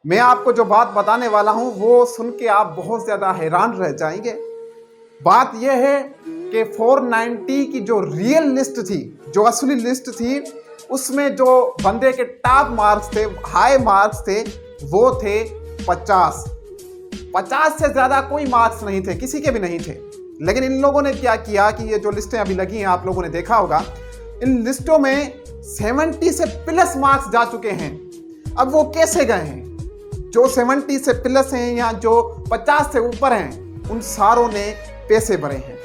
मैं आपको जो बात बताने वाला हूं वो सुन के आप बहुत ज्यादा हैरान रह जाएंगे। बात यह है कि 490 की जो रियल लिस्ट थी, जो असली लिस्ट थी, उसमें जो बंदे के टॉप मार्क्स थे, हाई मार्क्स थे, वो थे 50। 50 से ज्यादा कोई मार्क्स नहीं थे, किसी के भी नहीं थे। लेकिन इन लोगों ने क्या किया कि ये जो लिस्टें अभी लगी हैं, आप लोगों ने देखा होगा, इन लिस्टों में 70 से प्लस मार्क्स जा चुके हैं। अब वो कैसे गए हैं? जो 70 से प्लस हैं या जो 50 से ऊपर हैं, उन सारों ने पैसे भरे हैं।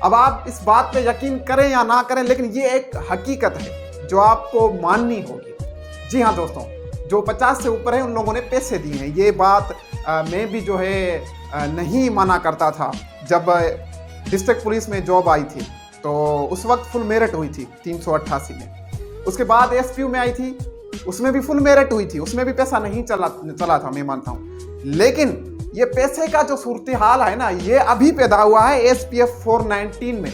अब आप इस बात पे यकीन करें या ना करें, लेकिन ये एक हकीकत है जो आपको माननी होगी। जी हाँ दोस्तों, जो 50 से ऊपर है उन लोगों ने पैसे दिए हैं। ये बात मैं भी जो है नहीं माना करता था। जब डिस्ट्रिक्ट पुलिस में जॉब आई थी तो उस वक्त फुल मेरिट हुई थी 388 में। उसके बाद एसपीयू में आई थी, उसमें भी फुल मेरिट हुई थी, उसमें भी पैसा नहीं चला था, मैं मानता हूँ। लेकिन ये पैसे का जो सूरत हाल है ना, ये अभी पैदा हुआ है एसपीएफ 419 में।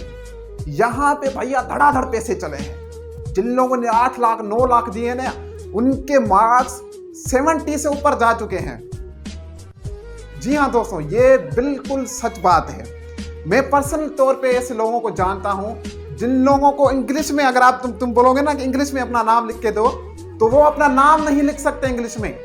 यहाँ पे भैया धड़ाधड़ पैसे चले हैं। जिन लोगों ने 8 लाख 9 लाख दिए ना, उनके मार्क्स 70 से ऊपर जा चुके हैं। जी हाँ दोस्तों, ये बिल्कुल सच बात है। मैं पर्सनल तौर पे ऐसे लोगों को जानता हूं जिन लोगों को इंग्लिश में, अगर आप तुम बोलोगे ना कि इंग्लिश में अपना नाम लिख के दो, तो वो अपना नाम नहीं लिख सकते इंग्लिश में।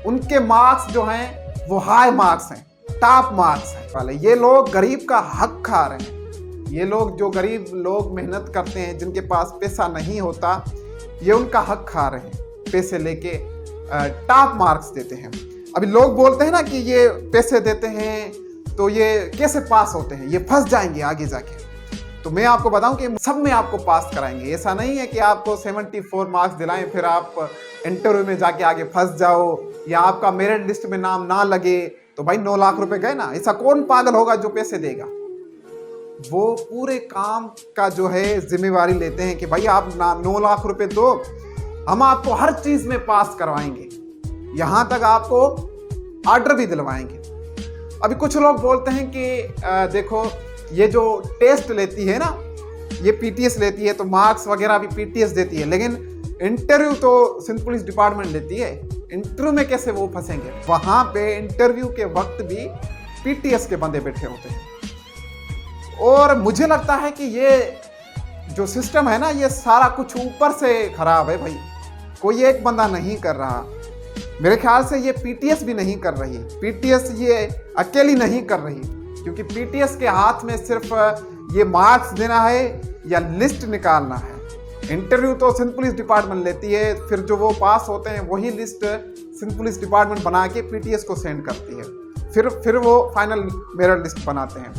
उनके मार्क्स जो हैं वो हाई मार्क्स हैं, टॉप मार्क्स हैं वाले। ये लोग गरीब का हक खा रहे हैं। ये लोग, जो गरीब लोग मेहनत करते हैं, जिनके पास पैसा नहीं होता, ये उनका हक खा रहे हैं। पैसे लेके टॉप मार्क्स देते हैं। अभी लोग बोलते हैं ना कि ये पैसे देते हैं तो ये कैसे पास होते हैं, ये फंस जाएंगे आगे जाके। तो मैं आपको बताऊं कि सब में आपको पास कराएंगे। ऐसा नहीं है कि आपको 74 मार्क्स दिलाएं फिर आप इंटरव्यू में जाके आगे फंस जाओ, या आपका मेरिट लिस्ट में नाम ना लगे तो भाई 9 लाख रुपए गए ना। ऐसा कौन पागल होगा जो पैसे देगा? वो पूरे काम का जो है जिम्मेवारी लेते हैं कि भाई आप 9 लाख रुपए दो, हम आपको हर चीज में पास करवाएंगे, यहां तक आपको ऑर्डर भी दिलवाएंगे। अभी कुछ लोग बोलते हैं कि देखो ये जो टेस्ट लेती है ना, ये पीटीएस लेती है, तो मार्क्स वगैरह भी पीटीएस देती है, लेकिन इंटरव्यू तो सिंध पुलिस डिपार्टमेंट लेती है। इंटरव्यू में कैसे वो फंसेंगे? वहां पे इंटरव्यू के वक्त भी पीटीएस के बंदे बैठे होते हैं। और मुझे लगता है कि ये जो सिस्टम है ना, ये सारा कुछ ऊपर से खराब है भाई। कोई एक बंदा नहीं कर रहा। मेरे ख्याल से ये पीटीएस भी नहीं कर रही। पीटीएस ये अकेली नहीं कर रही, क्योंकि पीटीएस के हाथ में सिर्फ ये मार्क्स देना है या लिस्ट निकालना है। इंटरव्यू तो सिंध पुलिस डिपार्टमेंट लेती है, फिर जो वो पास होते हैं वही लिस्ट सिंध पुलिस डिपार्टमेंट बना के पीटीएस को सेंड करती है। फिर वो फाइनल मेरिट लिस्ट बनाते हैं।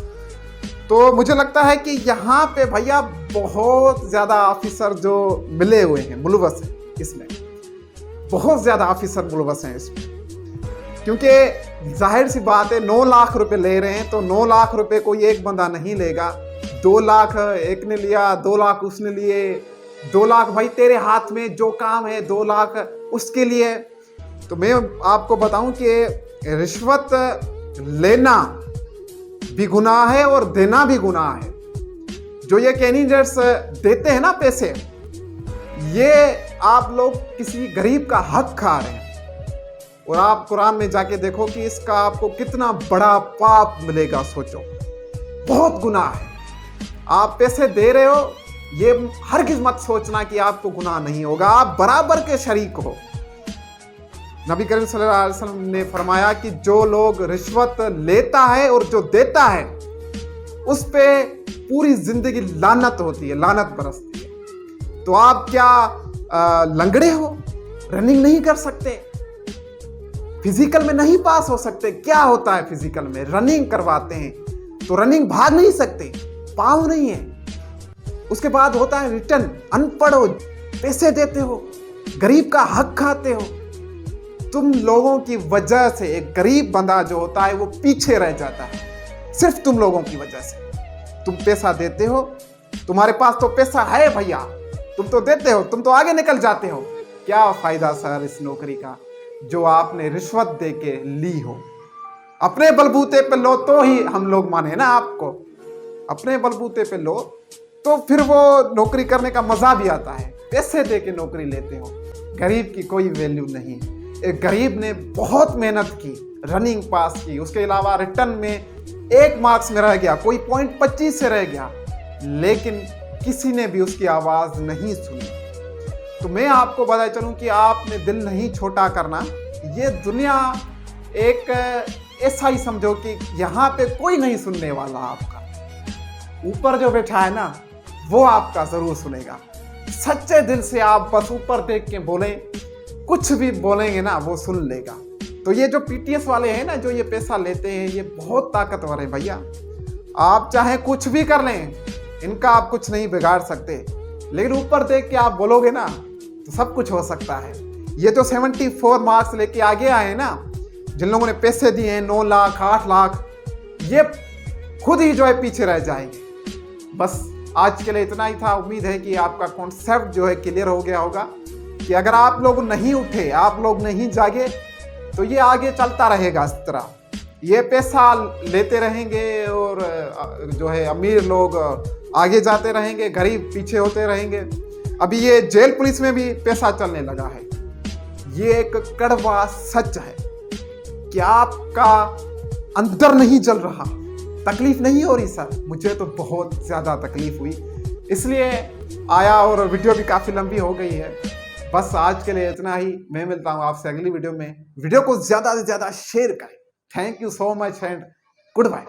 तो मुझे लगता है कि यहाँ पे भैया बहुत ज़्यादा ऑफिसर जो मिले हुए हैं, मुलवस हैं इसमें, बहुत ज़्यादा ऑफिसर मुलवस हैं इसमें। क्योंकि जाहिर सी बात है, 9 लाख रुपए ले रहे हैं तो 9 लाख रुपए कोई एक बंदा नहीं लेगा। 2 लाख एक ने लिया, 2 लाख उसने लिए, 2 लाख भाई तेरे हाथ में जो काम है 2 लाख उसके लिए। तो मैं आपको बताऊं कि रिश्वत लेना भी गुनाह है और देना भी गुनाह है। जो ये कैंडिडेट्स देते हैं ना पैसे, ये आप लोग किसी गरीब का हक खा रहे हैं। और आप कुरान में जाके देखो कि इसका आपको कितना बड़ा पाप मिलेगा। सोचो, बहुत गुनाह है। आप पैसे दे रहे हो, ये हरगिज़ मत सोचना कि आपको गुनाह नहीं होगा। आप बराबर के शरीक हो। नबी करीम सल्लल्लाहु अलैहि वसल्लम ने फरमाया कि जो लोग रिश्वत लेता है और जो देता है, उस पे पूरी जिंदगी लानत होती है, लानत बरसती है। तो आप क्या लंगड़े हो? रनिंग नहीं कर सकते? फिजिकल में नहीं पास हो सकते? क्या होता है फिजिकल में? रनिंग करवाते हैं तो रनिंग भाग नहीं सकते, पाँव नहीं है। उसके बाद होता है रिटर्न। अनपढ़ हो, पैसे देते हो, गरीब का हक खाते हो। तुम लोगों की वजह से एक गरीब बंदा जो होता है वो पीछे रह जाता है, सिर्फ तुम लोगों की वजह से। तुम पैसा देते हो, तुम्हारे पास तो पैसा है भैया, तुम तो देते हो, तुम तो आगे निकल जाते हो। क्या फायदा सर इस नौकरी का जो आपने रिश्वत दे के ली हो? अपने बलबूते पे लो तो ही हम लोग माने ना आपको। अपने बलबूते पे लो तो फिर वो नौकरी करने का मजा भी आता है। पैसे दे के नौकरी लेते हो, गरीब की कोई वैल्यू नहीं है। एक गरीब ने बहुत मेहनत की, रनिंग पास की, उसके अलावा रिटर्न में 1 मार्क्स में रह गया, कोई पॉइंट 25 से रह गया, लेकिन किसी ने भी उसकी आवाज़ नहीं सुनी। तो मैं आपको बताए चलूं कि आपने दिल नहीं छोटा करना। ये दुनिया एक ऐसा ही समझो कि यहाँ पे कोई नहीं सुनने वाला आपका, ऊपर जो बैठा है ना वो आपका ज़रूर सुनेगा। सच्चे दिल से आप बस ऊपर देख के बोले, कुछ भी बोलेंगे ना वो सुन लेगा। तो ये जो पीटीएस वाले हैं ना, जो ये पैसा लेते हैं, ये बहुत ताकतवर है भैया। आप चाहे कुछ भी कर लें, इनका आप कुछ नहीं बिगाड़ सकते, लेकिन ऊपर देख के आप बोलोगे ना तो सब कुछ हो सकता है। ये जो 74 मार्क्स लेके आगे आए हैं ना, जिन लोगों ने पैसे दिए हैं 9 लाख 8 लाख, ये खुद ही जो है पीछे रह जाएंगे। बस आज के लिए इतना ही था। उम्मीद है कि आपका कॉन्सेप्ट जो है क्लियर हो गया होगा कि अगर आप लोग नहीं उठे, आप लोग नहीं जागे, तो ये आगे चलता रहेगा इस तरह। ये पैसा लेते रहेंगे और जो है अमीर लोग आगे जाते रहेंगे, गरीब पीछे होते रहेंगे। अभी ये जेल पुलिस में भी पैसा चलने लगा है। ये एक कड़वा सच है कि आपका अंदर नहीं जल रहा, तकलीफ नहीं हो रही सर। मुझे तो बहुत ज़्यादा तकलीफ हुई, इसलिए आया और वीडियो भी काफ़ी लंबी हो गई है। बस आज के लिए इतना ही। मैं मिलता हूँ आपसे अगली वीडियो में। वीडियो को ज़्यादा से ज़्यादा शेयर करें। Thank you so much and good bye.